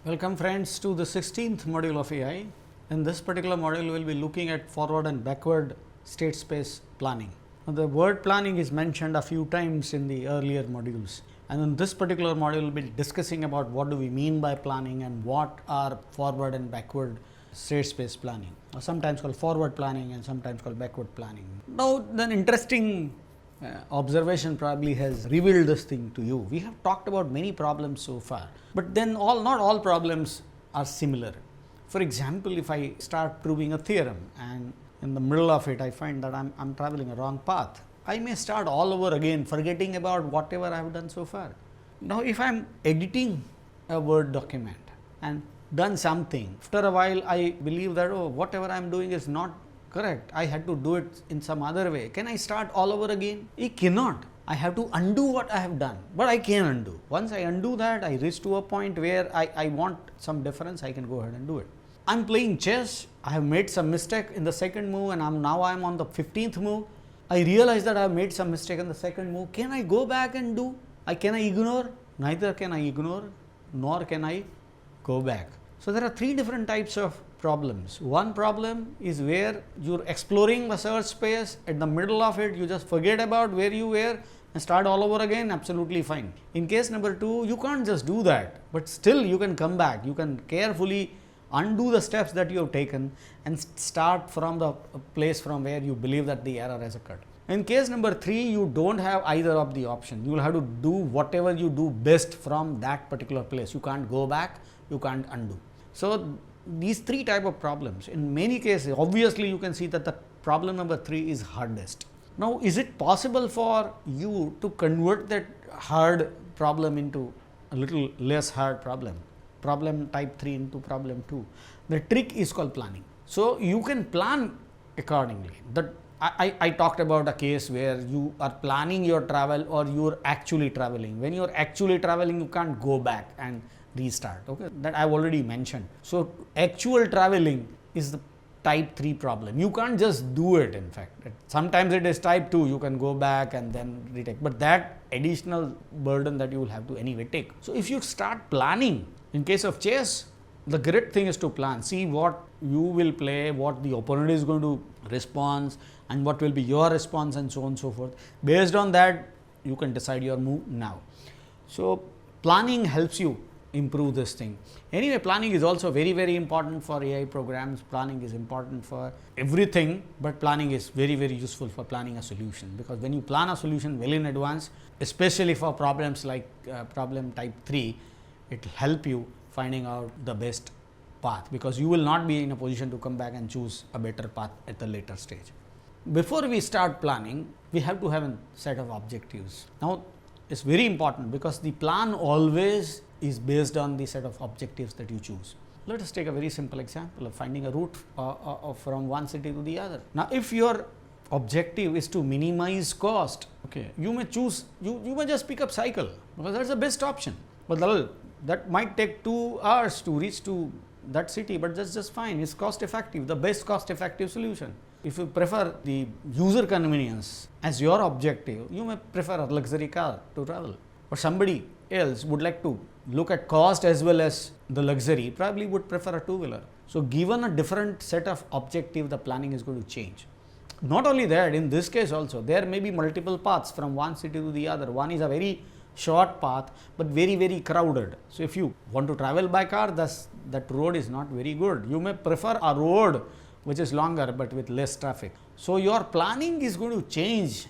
Welcome friends to the 16th module of AI. In this particular module, we will be looking at forward and backward state space planning. Now, the word planning is mentioned a few times in the earlier modules, and in this particular module, we will be discussing about what do we mean by planning and what are forward and backward state space planning, or sometimes called forward planning and sometimes called backward planning. Now, an interesting observation probably has revealed this thing to you. We have talked about many problems so far, but then not all problems are similar. For example, if I start proving a theorem and in the middle of it I find that I'm traveling a wrong path, I may start all over again, forgetting about whatever I have done so far. Now, if I'm editing a Word document and done something, after a while I believe that, oh, whatever I'm doing is not correct, I had to do it in some other way. Can I start all over again? I cannot. I have to undo what I have done, but I can undo. Once I undo that, I reach to a point where I want some difference, I can go ahead and do it. I'm playing chess, I have made some mistake in the second move and now I'm on the 15th move. I realize that I have made some mistake in the second move. Can I go back and do? Can I ignore? Neither can I ignore, nor can I go back. So there are three different types of problems. One problem is where you're exploring the search space, at the middle of it you just forget about where you were and start all over again, absolutely fine. In case number two, you can't just do that, but still you can come back, you can carefully undo the steps that you have taken and start from the place from where you believe that the error has occurred. In case number three, you don't have either of the option. You will have to do whatever you do best from that particular place. You can't go back, you can't undo. So these three type of problems, in many cases, obviously you can see that the problem number 3 is hardest. Now, is it possible for you to convert that hard problem into a little less hard problem type 3 into problem 2? The trick is called planning. So you can plan accordingly. I talked about a case where you are planning your travel or you are actually traveling. When you are actually traveling, you can't go back and restart, okay, that I have already mentioned. So actual traveling is the type 3 problem. You can't just do it. In fact, sometimes it is type 2, you can go back and then retake, but that additional burden that you will have to anyway take. So if you start planning, in case of chess, the great thing is to plan, see what you will play, what the opponent is going to respond and what will be your response and so on and so forth. Based on that, you can decide your move now. So planning helps you improve this thing. Anyway, planning is also very important for AI programs. Planning is important for everything, but planning is very useful for planning a solution, because when you plan a solution well in advance, especially for problems like problem type 3, it will help you finding out the best path, because you will not be in a position to come back and choose a better path at the later stage. Before we start planning, we have to have a set of objectives. Now, it's very important because the plan always is based on the set of objectives that you choose. Let us take a very simple example of finding a route from one city to the other. Now, if your objective is to minimize cost, okay, you may choose, you may just pick up cycle, because that's the best option. But that might take 2 hours to reach to that city, but that's just fine. It's cost effective, the best cost effective solution. If you prefer the user convenience as your objective, you may prefer a luxury car to travel. But somebody else would like to look at cost as well as the luxury, probably would prefer a two-wheeler. So given a different set of objective, the planning is going to change. Not only that, in this case also, there may be multiple paths from one city to the other. One is a very short path, but very crowded. So if you want to travel by car, that road is not very good. You may prefer a road which is longer but with less traffic. So your planning is going to change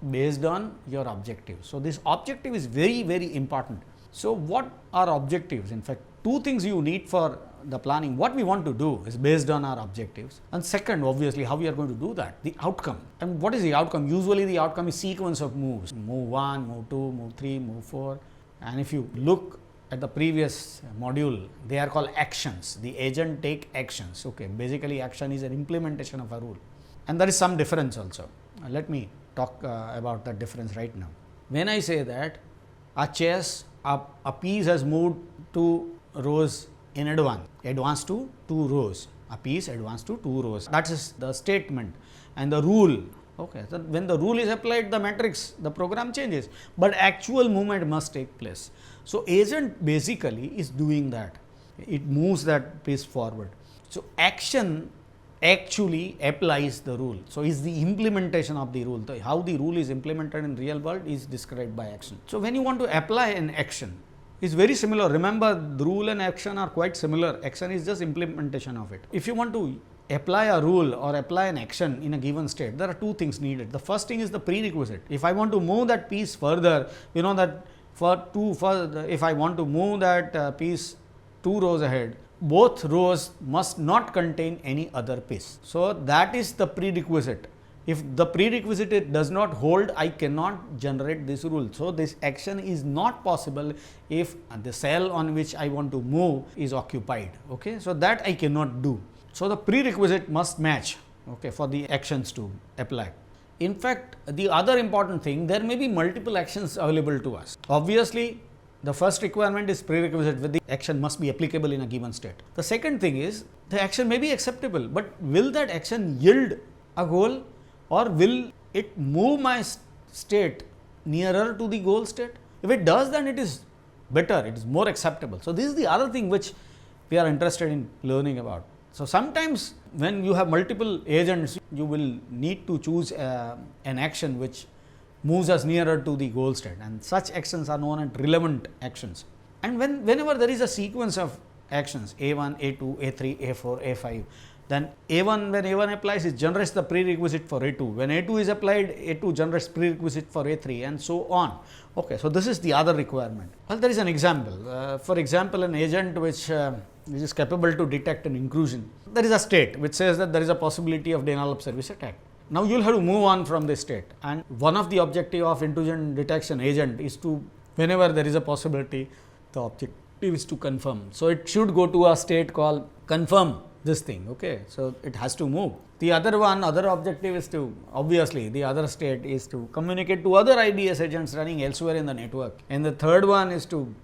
based on your objective. So this objective is very important. So what are objectives? In fact, 2 things you need for the planning. What we want to do is based on our objectives, and second, obviously, how we are going to do that, the outcome. And what is the outcome? Usually the outcome is sequence of moves, move 1, move 2, move 3, move 4. And if you look at the previous module, they are called actions. The agent take actions. Okay, basically action is an implementation of a rule, and there is some difference also. Let me talk about that difference right now. When I say that a chess, a piece has moved 2 rows in advance to 2 rows, a piece advanced to 2 rows. That is the statement and the rule. Okay, so when the rule is applied, the matrix, the program changes, but actual movement must take place. So agent basically is doing that. it moves that piece forward. So, action actually applies the rule. So, is the implementation of the rule. How the rule is implemented in real world is described by action. So, when you want to apply an action, is very similar. Remember, the rule and action are quite similar. Action is just implementation of it. If you want to apply a rule or apply an action in a given state, there are two things needed. The first thing is the prerequisite. If I want to move that piece further, you know that if I want to move that piece 2 rows ahead, both rows must not contain any other piece. So, that is the prerequisite. If the prerequisite does not hold, I cannot generate this rule. So, this action is not possible if the cell on which I want to move is occupied. Okay? So, that I cannot do. So, the prerequisite must match, okay, for the actions to apply. In fact, the other important thing, there may be multiple actions available to us. Obviously, the first requirement is prerequisite with the action must be applicable in a given state. The second thing is the action may be acceptable, but will that action yield a goal, or will it move my state nearer to the goal state? If it does, then it is better, it is more acceptable. So, this is the other thing which we are interested in learning about. So, sometimes when you have multiple agents, you will need to choose an action which moves us nearer to the goal state, and such actions are known as relevant actions. And whenever there is a sequence of actions A1, A2, A3, A4, A5, then A1, when A1 applies, it generates the prerequisite for A2. When A2 is applied, A2 generates prerequisite for A3, and so on. Okay, so this is the other requirement. Well, there is an example. For example, an agent which is capable to detect an intrusion. There is a state which says that there is a possibility of denial of service attack. Now, you will have to move on from this state, and one of the objective of intrusion detection agent is to, whenever there is a possibility, the objective is to confirm. So, it should go to a state called confirm this thing. Okay. So, it has to move. The other objective is to, obviously, the other state is to communicate to other IDS agents running elsewhere in the network, and the third one is to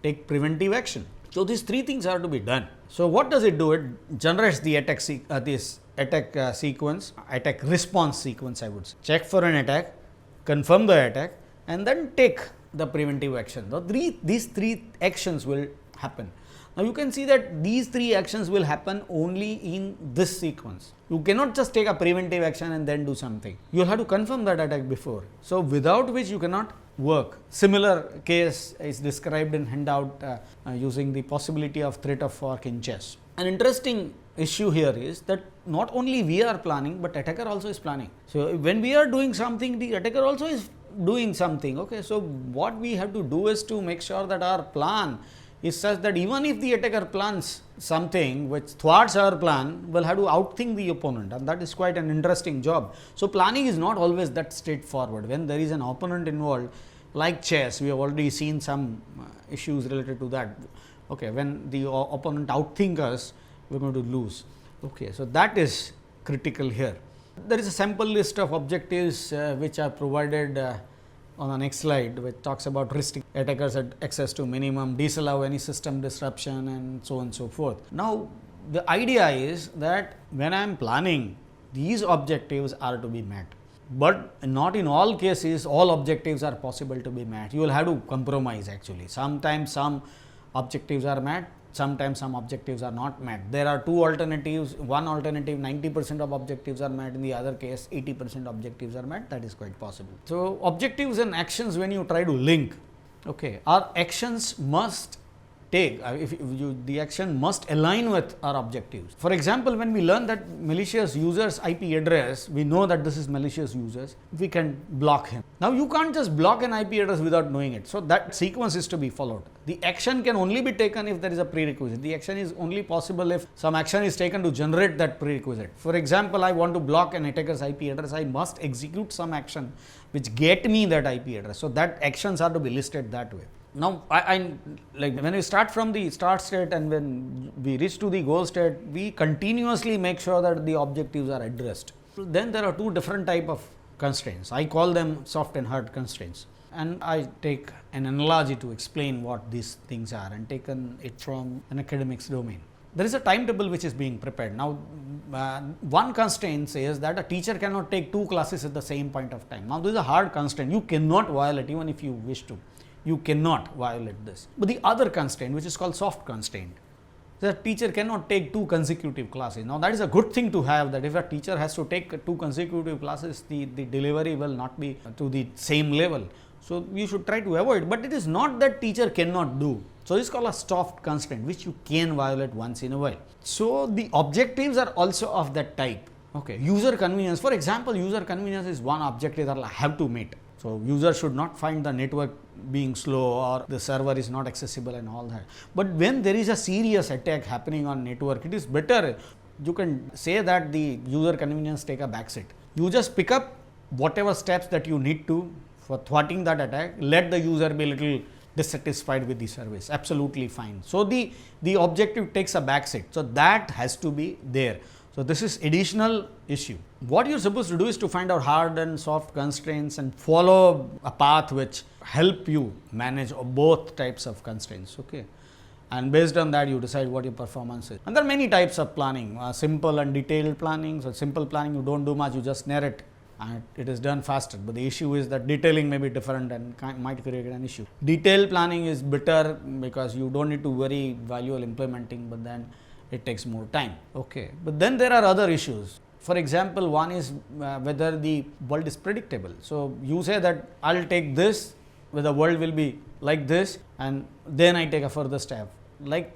take preventive action. So, these three things are to be done. So, what does it do? It generates the attack sequence, attack response sequence, I would say. Check for an attack, confirm the attack, and then take the preventive action. So, these three actions will happen. Now, you can see that these three actions will happen only in this sequence. You cannot just take a preventive action and then do something. You will have to confirm that attack before. So, without which you cannot work. Similar case is described in handout using the possibility of threat of fork in chess. An interesting issue here is that not only we are planning, but attacker also is planning. So, when we are doing something, the attacker also is doing something. Okay. So, what we have to do is to make sure that our plan is such that even if the attacker plans something which thwarts our plan, we'll have to outthink the opponent, and that is quite an interesting job. So, planning is not always that straightforward. When there is an opponent involved, like chess, we have already seen some issues related to that. Okay, when the opponent outthink us, we are going to lose. Okay, so that is critical here. There is a sample list of objectives which are provided on the next slide, which talks about restrict attackers at access to minimum, disallow any system disruption, and so on and so forth. Now, the idea is that when I am planning, these objectives are to be met, but not in all cases all objectives are possible to be met. You will have to compromise actually. Sometimes some objectives are met, sometimes some objectives are not met. There are two alternatives. One alternative 90% of objectives are met, in the other case 80% objectives are met. That is quite possible. So, objectives and actions, when you try to link, okay, our actions must take, the action must align with our objectives. For example, when we learn that malicious user's IP address, we know that this is malicious users, we can block him. Now, you can't just block an IP address without knowing it. So, that sequence is to be followed. The action can only be taken if there is a prerequisite. The action is only possible if some action is taken to generate that prerequisite. For example, I want to block an attacker's IP address, I must execute some action which get me that IP address. So, that actions are to be listed that way. Now, I like when we start from the start state and when we reach to the goal state, we continuously make sure that the objectives are addressed. Then there are two different type of constraints. I call them soft and hard constraints, and I take an analogy to explain what these things are, and taken it from an academics domain. There is a timetable which is being prepared. Now, one constraint says that a teacher cannot take two classes at the same point of time. Now, this is a hard constraint. You cannot violate even if you wish to. You cannot violate this. But the other constraint, which is called soft constraint, The teacher cannot take 2 consecutive classes. Now that is a good thing to have, that if a teacher has to take 2 consecutive classes, the delivery will not be to the same level. So you should try to avoid, but it is not that teacher cannot do. So this is called a soft constraint, which you can violate once in a while. So the objectives are also of that type. Okay, user convenience. For example, user convenience is one objective that I have to meet. So user should not find the network being slow or the server is not accessible and all that. But when there is a serious attack happening on network, it is better, you can say that the user convenience take a backseat. You just pick up whatever steps that you need to for thwarting that attack. Let the user be a little dissatisfied with the service, absolutely fine. So the objective takes a backseat. So that has to be there. So this is additional issue. What you're supposed to do is to find out hard and soft constraints and follow a path which help you manage both types of constraints. Okay, and based on that you decide what your performance is. And there are many types of planning, simple and detailed planning. So simple planning, you don't do much, you just narrate and it is done faster. But the issue is that detailing may be different and might create an issue. Detailed planning is better because you don't need to worry while you are implementing, but then it takes more time. Okay, but then there are other issues. For example, one is whether the world is predictable. So you say that I'll take this, where the world will be like this, and then I take a further step. Like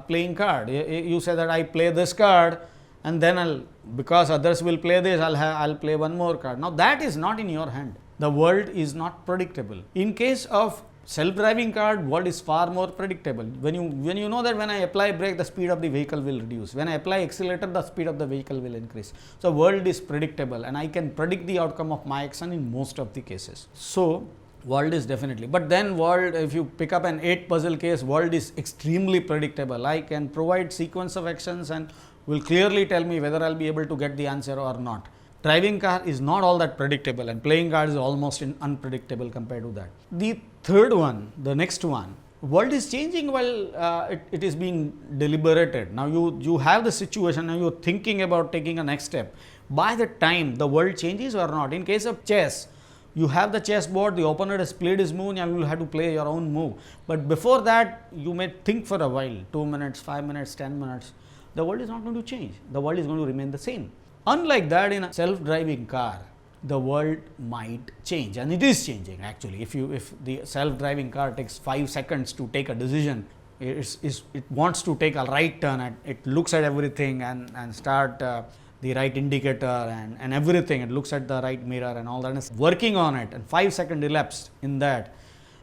playing card, you say that I play this card, and then because others will play this, I'll play one more card. Now that is not in your hand. The world is not predictable. In case of self-driving car, world is far more predictable. When you know that when I apply brake, the speed of the vehicle will reduce. When I apply accelerator, the speed of the vehicle will increase. So world is predictable, and I can predict the outcome of my action in most of the cases. So world is definitely. But then world, if you pick up an 8 puzzle case, world is extremely predictable. I can provide sequence of actions and will clearly tell me whether I'll be able to get the answer or not. Driving car is not all that predictable, and playing card is almost unpredictable compared to that. The third one, the next one, world is changing while it is being deliberated. Now you have the situation, now you're thinking about taking a next step. By the time the world changes or not, in case of chess, you have the chess board, the opponent has played his move, and you will have to play your own move. But before that, you may think for a while, 2 minutes, 5 minutes, 10 minutes, the world is not going to change. The world is going to remain the same. Unlike that, in a self-driving car, the world might change, and it is changing actually. If the self-driving car takes 5 seconds to take a decision, it wants to take a right turn, and it looks at everything and start the right indicator and everything. It looks at the right mirror and all that, and it's working on it, and 5 seconds elapsed in that.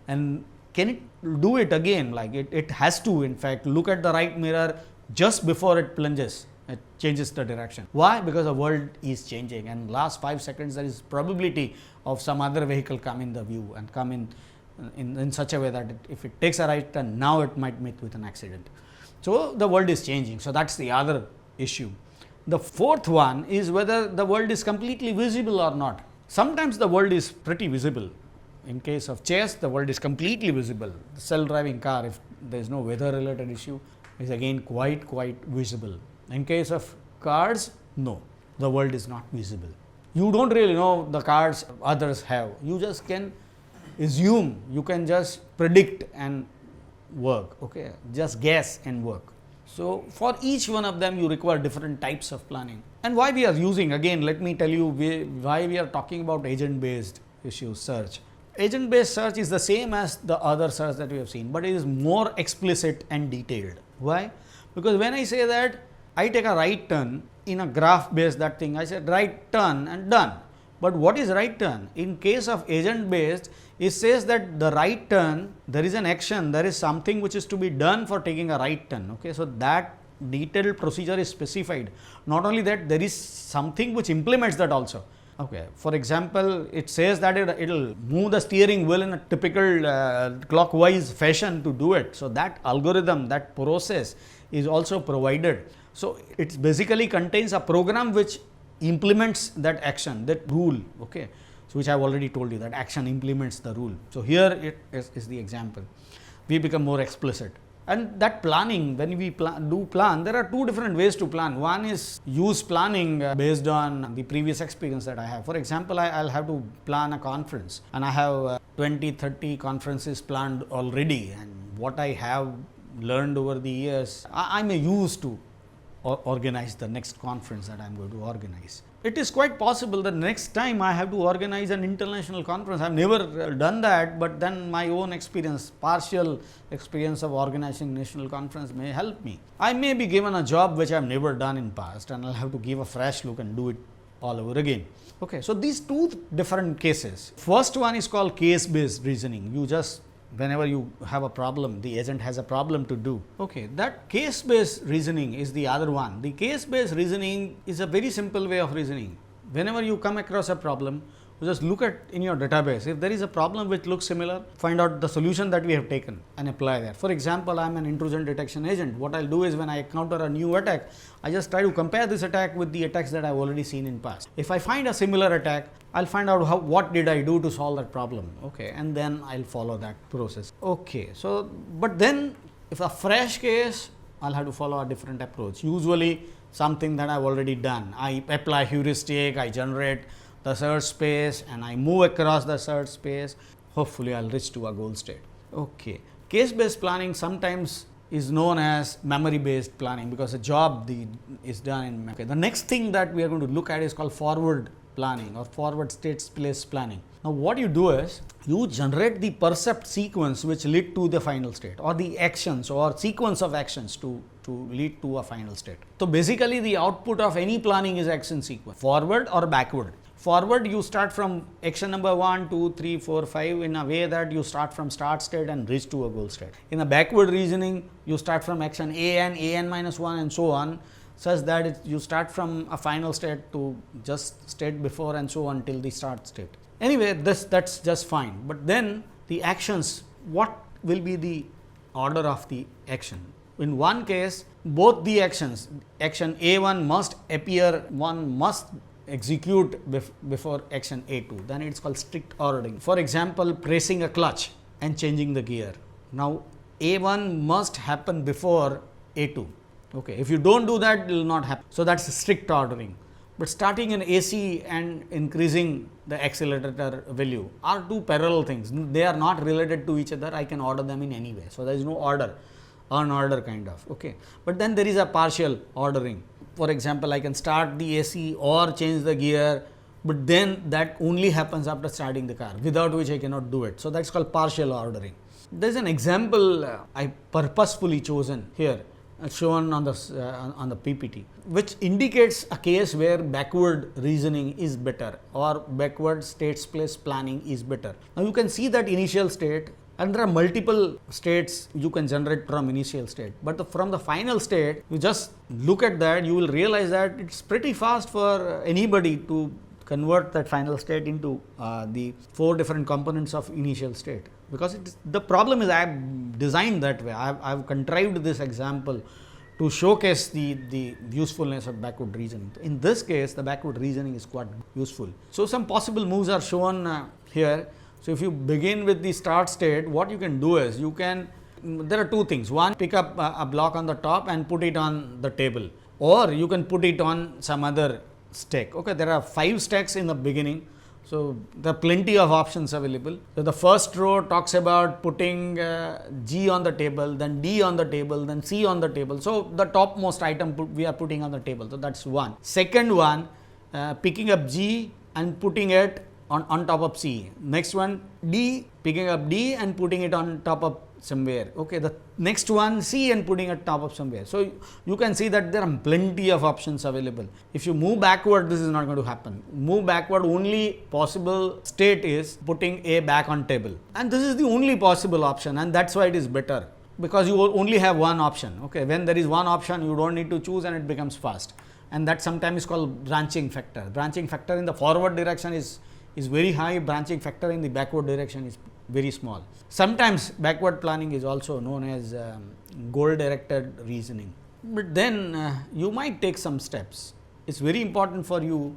And can it do it again? Like it has to, in fact, look at the right mirror just before it plunges. It changes the direction. Why? Because the world is changing, and last 5 seconds there is probability of some other vehicle come in the view and come in such a way that if it takes a right turn, now it might meet with an accident. So the world is changing. So that's the other issue. The fourth one is whether the world is completely visible or not. Sometimes the world is pretty visible. In case of chess, the world is completely visible. The self-driving car, if there is no weather related issue, is again quite visible. In case of cards, no, the world is not visible. You don't really know the cards others have. You just can assume, you can just predict and work, okay, just guess and work. So for each one of them, you require different types of planning. And why we are using, again, let me tell you why we are talking about agent-based issues, search. Agent-based search is the same as the other search that we have seen, but it is more explicit and detailed. Why? Because when I say that I take a right turn in a graph based that thing, I said right turn and done. But what is right turn? In case of agent based, it says that the right turn, there is an action, there is something which is to be done for taking a right turn. Okay, so that detailed procedure is specified. Not only that, there is something which implements that also. Okay, for example, it says that it will move the steering wheel in a typical clockwise fashion to do it. So that algorithm, that process is also provided. So it basically contains a program which implements that action, that rule, okay, so which I have already told you, that action implements the rule. So here it is the example. We become more explicit. And that planning, when we plan, there are two different ways to plan. One is use planning based on the previous experience that I have. For example, I'll have to plan a conference, and I have 20, 30 conferences planned already, and what I have learned over the years, I may use to organize the next conference that I am going to organize. It is quite possible that next time I have to organize an international conference. I have never done that, but then my own experience, partial experience of organizing national conference may help me. I may be given a job which I have never done in past, and I will have to give a fresh look and do it all over again. Okay, so these two different cases. First one is called case based reasoning. You just, whenever you have a problem, the agent has a problem to do. Okay, that case based reasoning is the other one. The case based reasoning is a very simple way of reasoning. Whenever you come across a problem, you just look at in your database. If there is a problem which looks similar, find out the solution that we have taken and apply that. For example, I am an intrusion detection agent. What I will do is when I encounter a new attack, I just try to compare this attack with the attacks that I have already seen in past. If I find a similar attack, I will find out what did I do to solve that problem, okay, and then I will follow that process. Okay, so but then if a fresh case, I will have to follow a different approach. Usually something that I have already done. I apply heuristic, I generate the search space and I move across the search space. Hopefully I will reach to a goal state. Okay, case based planning sometimes is known as memory based planning because a job is done in memory. Okay, the next thing that we are going to look at is called forward planning or forward state space planning. Now what you do is you generate the percept sequence which lead to the final state, or the actions or sequence of actions to lead to a final state. So basically the output of any planning is action sequence, forward or backward. Forward, you start from action number 1, 2, 3, 4, 5 in a way that you start from start state and reach to a goal state. In a backward reasoning, you start from action an minus 1 and so on, such that you start from a final state to just state before and so on till the start state. Anyway, that's just fine, but then the actions, what will be the order of the action? In one case, both the actions, action A1 must appear, one must execute before action A2, then it is called strict ordering. For example, pressing a clutch and changing the gear. Now A1 must happen before A2. Okay, if you don't do that, it will not happen. So that's strict ordering. But starting in AC and increasing the accelerator value are two parallel things. They are not related to each other. I can order them in any way. So there is no order, unorder kind of. Okay, but then there is a partial ordering. For example, I can start the AC or change the gear, but then that only happens after starting the car, without which I cannot do it. So that's called partial ordering. There is an example I purposefully chosen here, shown on the PPT, which indicates a case where backward reasoning is better or backward state space planning is better. Now you can see that initial state, and there are multiple states you can generate from initial state, but from the final state, you just look at that, you will realize that it's pretty fast for anybody to convert that final state into the 4 different components of initial state, because the problem is I have designed that way. I have contrived this example to showcase the usefulness of backward reasoning. In this case, the backward reasoning is quite useful. So some possible moves are shown here. So if you begin with the start state, what you can do is there are two things. One, pick up a block on the top and put it on the table, or you can put it on some other stack. Okay, there are 5 stacks in the beginning. So there are plenty of options available. So the first row talks about putting G on the table, then D on the table, then C on the table. So the topmost item we are putting on the table. So that's one. Second one, picking up G and putting it on top of C. Next one, D, picking up D and putting it on top of somewhere. Okay, the next one, C, and putting it top of somewhere. So you can see that there are plenty of options available. If you move backward, this is not going to happen. Move backward, only possible state is putting A back on table, and this is the only possible option, and that's why it is better, because you only have one option. Okay, when there is one option, you don't need to choose, and it becomes fast, and that sometimes is called branching factor. Branching factor in the forward direction is very high, branching factor in the backward direction is very small. Sometimes backward planning is also known as goal directed reasoning, but then you might take some steps. It's very important for you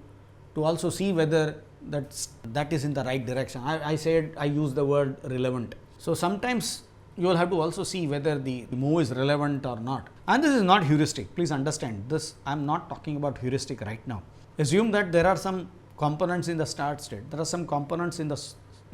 to also see whether that is in the right direction. I said I use the word relevant. So sometimes you will have to also see whether the move is relevant or not. And this is not heuristic. Please understand this. I am not talking about heuristic right now. Assume that there are some components in the start state, there are some components in the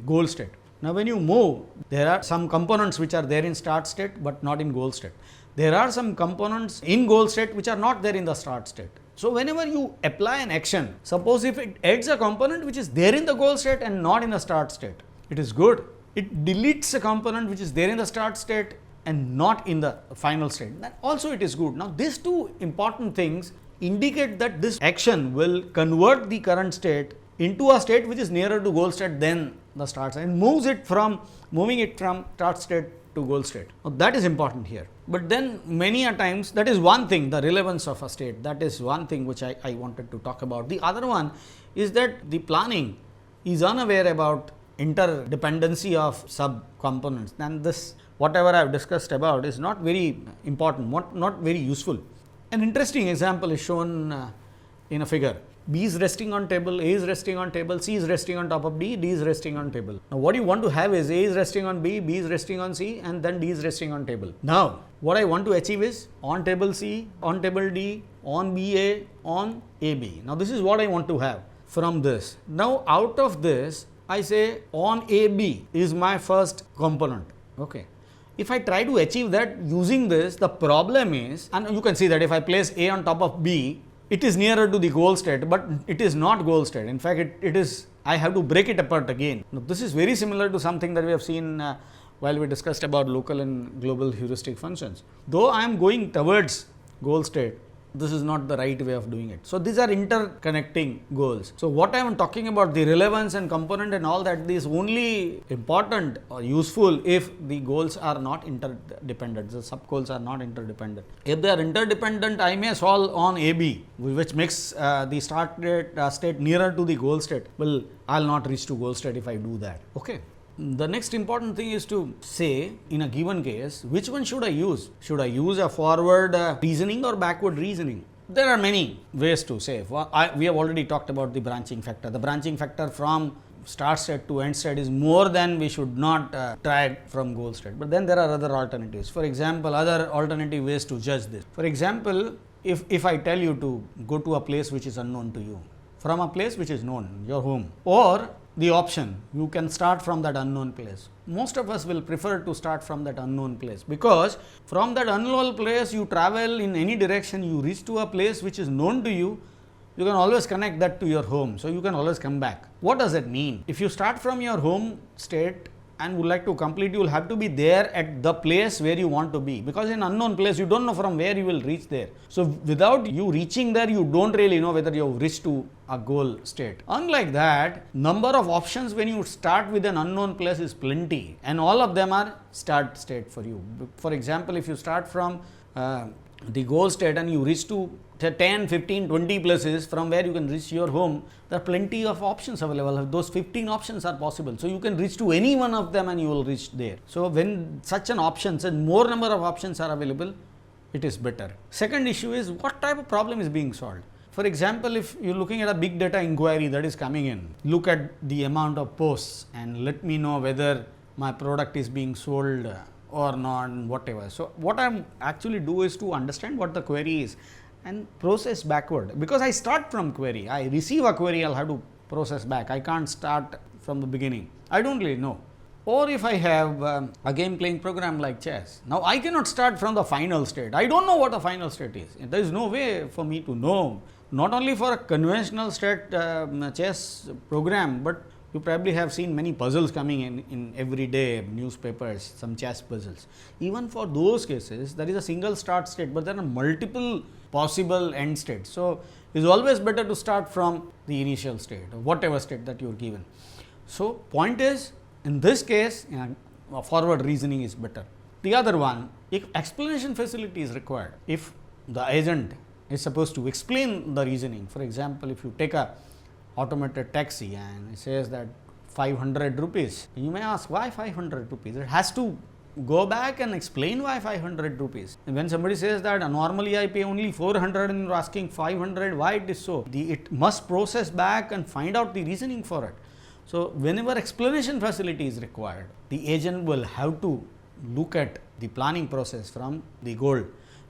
goal state. Now, when you move, there are some components which are there in start state, but not in goal state. There are some components in goal state which are not there in the start state. So, whenever you apply an action, suppose if it adds a component which is there in the goal state and not in the start state, it is good. It deletes a component which is there in the start state and not in the final state, then also it is good. Now, these two important things indicate that this action will convert the current state into a state which is nearer to goal state than the start state and moving it from start state to goal state. Now, that is important here. But then many a times, that is one thing, the relevance of a state, that is one thing which I wanted to talk about. The other one is that the planning is unaware about interdependency of sub components, and this whatever I have discussed about is not very important, not very useful. An interesting example is shown in a figure. B is resting on table, A is resting on table, C is resting on top of D, D is resting on table. Now, what you want to have is A is resting on B, B is resting on C, and then D is resting on table. Now, what I want to achieve is on table C, on table D, on BA, on AB. Now, this is what I want to have from this. Now, out of this, I say on AB is my first component. Okay. If I try to achieve that using this, the problem is, and you can see that if I place A on top of B, it is nearer to the goal state, but it is not goal state. In fact, it is, I have to break it apart again. Now, this is very similar to something that we have seen while we discussed about local and global heuristic functions. Though I am going towards goal state, this is not the right way of doing it. So, these are interconnecting goals. So, what I am talking about, the relevance and component and all that, is only important or useful if the goals are not interdependent, the sub goals are not interdependent. If they are interdependent, I may solve on AB, which makes the start state nearer to the goal state. Well, I will not reach to goal state if I do that. Okay. The next important thing is to say, in a given case, which one should I use? Should I use a forward reasoning or backward reasoning? There are many ways to say. We have already talked about the branching factor. The branching factor from start state to end state is more than we should not try from goal state. But then there are other alternatives. For example, other alternative ways to judge this. For example, if I tell you to go to a place which is unknown to you, from a place which is known, your home, or the option, you can start from that unknown place. Most of us will prefer to start from that unknown place, because from that unknown place you travel in any direction, you reach to a place which is known to you, you can always connect that to your home. So, you can always come back. What does it mean? If you start from your home state and would like to complete, you will have to be there at the place where you want to be, because in unknown place you don't know from where you will reach there. So, without you reaching there, you don't really know whether you have reached to a goal state. Unlike that, number of options when you start with an unknown place is plenty, and all of them are start state for you. For example, if you start from the goal state and you reach to 10, 15, 20 places from where you can reach your home, there are plenty of options available. Those 15 options are possible. So, you can reach to any one of them and you will reach there. So, when such an options and more number of options are available, it is better. Second issue is what type of problem is being solved. For example, if you are looking at a big data inquiry that is coming in, look at the amount of posts and let me know whether my product is being sold or not, whatever. So, what I am actually do is to understand what the query is and process backward, because I start from query, I receive a query, I will have to process back. I can't start from the beginning. I don't really know. Or if I have a game playing program like chess, now I cannot start from the final state. I don't know what the final state is. There is no way for me to know, not only for a conventional state chess program, but you probably have seen many puzzles coming in everyday newspapers, some chess puzzles. Even for those cases, there is a single start state, but there are multiple possible end states. So, it is always better to start from the initial state or whatever state that you are given. So, point is, in this case, forward reasoning is better. The other one, if explanation facility is required, if the agent is supposed to explain the reasoning, for example, if you take a automated taxi and it says that 500 rupees, you may ask why 500 rupees, it has to go back and explain why 500 rupees. And when somebody says that normally I pay only 400 and you are asking 500, why it is so? It must process back and find out the reasoning for it. So, whenever explanation facility is required, the agent will have to look at the planning process from the goal,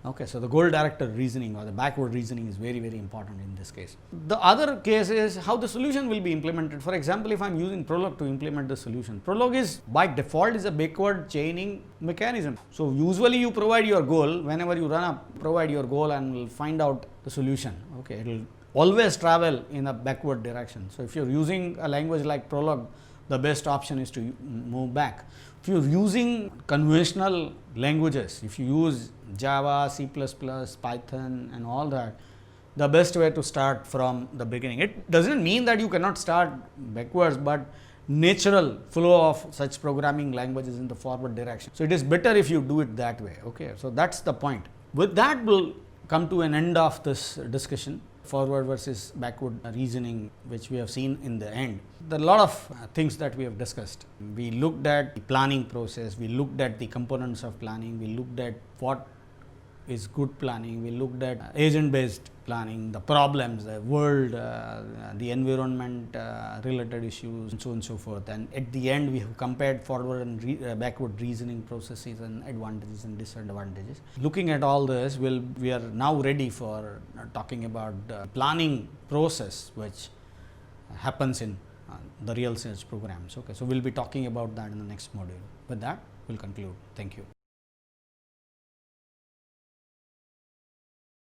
Okay, so the goal directed reasoning or the backward reasoning is very, very important in this case. The other case is how the solution will be implemented. For example, if I am using Prolog to implement the solution, Prolog is by default is a backward chaining mechanism. So usually you provide your goal, whenever you run up, provide your goal and will find out the solution. Okay, it will always travel in a backward direction. So if you are using a language like Prolog, the best option is to move back. If you are using conventional languages, if you use Java, C++, Python and all that, the best way to start from the beginning. It does not mean that you cannot start backwards, but natural flow of such programming languages in the forward direction. So, it is better if you do it that way. Okay. So, that is the point. With that, we will come to an end of this discussion, forward versus backward reasoning, which we have seen in the end. There are a lot of things that we have discussed. We looked at the planning process, we looked at the components of planning, we looked at what is good planning, we looked at agent based planning, the problems, the world, the environment related issues and so on and so forth. And at the end we have compared forward and backward reasoning processes and advantages and disadvantages. Looking at all this, we are now ready for talking about the planning process which happens in the real sales programs. Okay, so we will be talking about that in the next module. With that, we will conclude. Thank you.